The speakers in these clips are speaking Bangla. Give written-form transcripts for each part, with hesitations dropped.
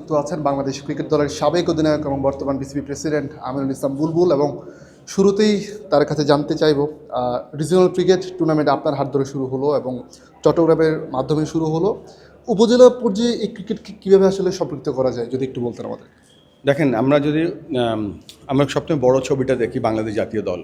যুক্ত আছেন বাংলাদেশ ক্রিকেট দলের সাবেক অধিনায়ক এবং বর্তমান বিসিবি প্রেসিডেন্ট আমিনুল ইসলাম বুলবুল। এবং শুরুতেই তার কাছে জানতে চাইব, রিজিওনাল ক্রিকেট টুর্নামেন্ট আপনার হাত ধরে শুরু হলো এবং চট্টগ্রামের মাধ্যমে শুরু হলো। উপজেলা পর্যায়ে এই ক্রিকেটকে কীভাবে আসলে সম্পৃক্ত করা যায় যদি একটু বলতেন আমাদের। দেখেন, আমরা সবথেকে বড় ছবিটা দেখি বাংলাদেশ জাতীয় দল।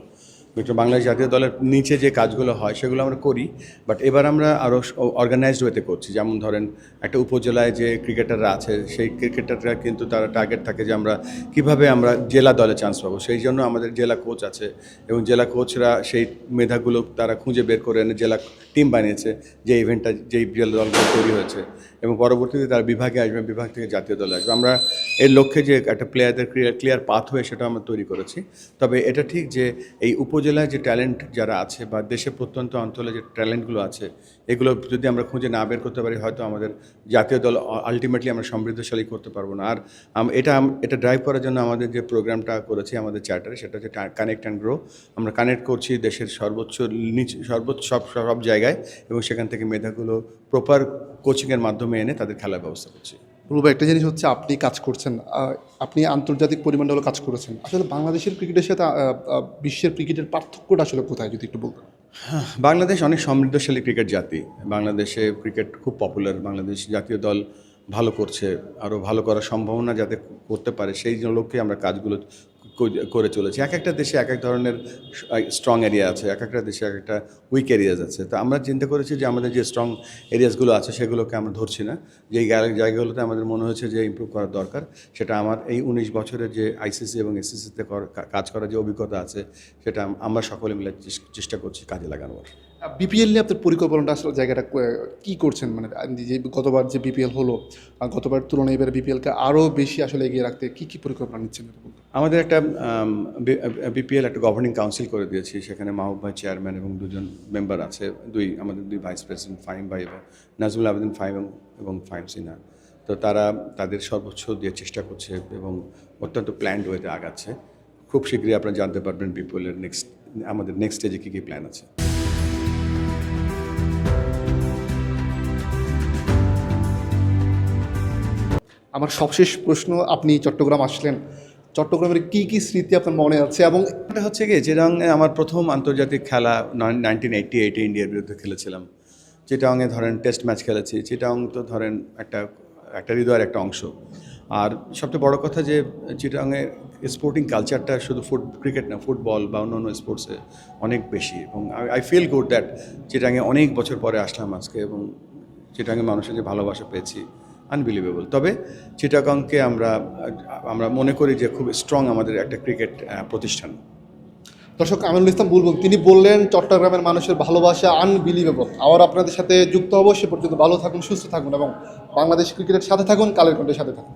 বাংলাদেশ জাতীয় দলের নিচে যে কাজগুলো হয় সেগুলো আমরা করি, বাট এবার আমরা আরও অর্গানাইজড ওয়েতে করছি। যেমন ধরেন, একটা উপজেলায় যে ক্রিকেটাররা আছে সেই ক্রিকেটাররা কিন্তু তারা টার্গেট থাকে যে আমরা কীভাবে আমরা জেলা দলে চান্স পাবো। সেই জন্য আমাদের জেলা কোচ আছে এবং জেলা কোচরা সেই মেধাগুলো তারা খুঁজে বের করে এনে জেলা টিম বানিয়েছে, যে ইভেন্টটা যেই জেলা দলগুলো তৈরি হয়েছে, এবং পরবর্তীতে তারা বিভাগে আসবে, বিভাগ থেকে জাতীয় দলে আসবে। আমরা এর লক্ষ্যে যে একটা প্লেয়ারদের ক্লিয়ার পাথওয়ে সেটা আমরা তৈরি করেছি। তবে এটা ঠিক যে এই উপজেলায় যে ট্যালেন্ট যারা আছে বা দেশের প্রত্যন্ত অঞ্চলে যে ট্যালেন্টগুলো আছে, এগুলো যদি আমরা খুঁজে না বের করতে পারি, হয়তো আমাদের জাতীয় দল আলটিমেটলি আমরা সমৃদ্ধশালী করতে পারবো না। আর এটা ড্রাইভ করার জন্য আমাদের যে প্রোগ্রামটা করেছি আমাদের চার্টারে, সেটা হচ্ছে কানেক্ট অ্যান্ড গ্রো। আমরা কানেক্ট করছি দেশের সর্বোচ্চ সব জায়গায়, এবং সেখান থেকে মেধাগুলো প্রপার কোচিংয়ের মাধ্যমে এনে তাদের খেলার ব্যবস্থা করছি। বুলবুল, একটা জিনিস হচ্ছে আপনি কাজ করছেন, আপনি আন্তর্জাতিক পরিমাণে হলো কাজ করেছেন। আসলে বাংলাদেশের ক্রিকেটের সাথে বিশ্বের ক্রিকেটের পার্থক্যটা আসলে কোথায় যদি একটু বলতেন। বাংলাদেশ অনেক সমৃদ্ধশালী ক্রিকেট জাতি। বাংলাদেশে ক্রিকেট খুব পপুলার। বাংলাদেশ জাতীয় দল ভালো করছে, আরও ভালো করার সম্ভাবনা যাতে করতে পারে সেই লক্ষ্যে আমরা কাজগুলো করে চলেছি। এক একটা দেশে এক এক ধরনের স্ট্রং এরিয়া আছে, এক একটা দেশে এক একটা উইক এরিয়াজ আছে। তো আমরা চিন্তা করেছি যে আমাদের যে স্ট্রং এরিয়াসগুলো আছে সেগুলোকে আমরা ধরছি না, যেই জায়গাগুলোতে আমাদের মনে হয়েছে যে ইমপ্রুভ করার দরকার। সেটা আমার এই 19 বছরের যে আইসিসি এবং এসসিসিতে কাজ করার যে অভিজ্ঞতা আছে, সেটা আমরা সকলে মিলে চেষ্টা করছি কাজে লাগানোর। বিপিএল নিয়ে আপনার পরিকল্পনাটা আসলে জায়গাটা কী করছেন? মানে যে গতবার যে বিপিএল হলো, গতবার তুলনায় এবার বিপিএলকে আরও বেশি আসলে এগিয়ে রাখতে কী পরিকল্পনা নিচ্ছেন? আমাদের একটা বিপিএল একটা গভর্নিং কাউন্সিল করে দিয়েছি। সেখানে মাহবুব ভাই চেয়ারম্যান এবং 2জন মেম্বার আছে, আমাদের 2 ভাইস প্রেসিডেন্ট, ফাহিম ভাই এবং নাজমুল আবেদিন ফাহিম এবং ফাহিম সিনহা। তো তারা তাদের সর্বোচ্চ দিয়ে চেষ্টা করছে এবং অত্যন্ত প্ল্যান্ড ওয়েতে আগাচ্ছে। খুব শীঘ্রই আপনারা জানতে পারবেন বিপিএলের আমাদের নেক্সট স্টেজে কী কী প্ল্যান আছে। আমার সবশেষ প্রশ্ন, আপনি চট্টগ্রাম আসলেন, চট্টগ্রামের কী কী স্মৃতি আপনার মনে আছে? এবং এটা হচ্ছে কি, চিটাগংয়ে আমার প্রথম আন্তর্জাতিক খেলা 1988-এ ইন্ডিয়ার বিরুদ্ধে খেলেছিলাম। চিটাগংয়ে ধরেন টেস্ট ম্যাচ খেলেছি। চিটাগং তো ধরেন একটা হৃদয়ের একটা অংশ। আর সবচেয়ে বড় কথা যে চিটাগংয়ে স্পোর্টিং কালচারটা শুধু ক্রিকেট না, ফুটবল বা অন্য স্পোর্টসে অনেক বেশি। এবং আই ফিল গুড দ্যাট চিটাগংয়ে অনেক বছর পরে আসলাম আজকে, এবং চিটাগংয়ে মানুষের যে ভালোবাসা পেয়েছি, আনবিলিভেবল। তবে চিটাগংকে আমরা মনে করি যে খুব স্ট্রং আমাদের একটা ক্রিকেট প্রতিষ্ঠান। দর্শক, আমিনুল ইসলাম বুলবুল তিনি বললেন চট্টগ্রামের মানুষের ভালোবাসা আনবিলিভেবল। আবার আপনাদের সাথে যুক্ত হবো। সে পর্যন্ত ভালো থাকুন, সুস্থ থাকুন এবং বাংলাদেশ ক্রিকেটের সাথে থাকুন, কালের কণ্ঠের সাথে থাকুন।